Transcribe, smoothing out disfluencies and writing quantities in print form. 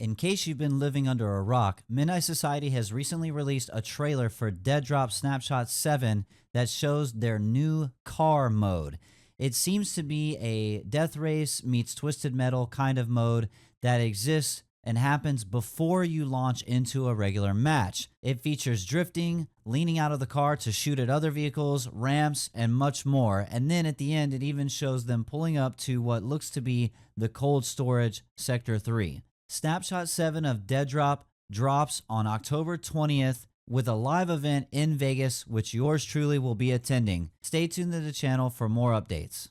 In case you've been living under a rock, Midnight Society has recently released a trailer for Dead Drop Snapshot 7 that shows their new car mode. It seems to be a Death Race meets Twisted Metal kind of mode that exists and happens before you launch into a regular match. It features drifting, leaning out of the car to shoot at other vehicles, ramps, and much more. And then at the end, it even shows them pulling up to what looks to be the cold storage Sector 3. Snapshot 7 of Dead Drop drops on October 20th with a live event in Vegas, which yours truly will be attending. Stay tuned to the channel for more updates.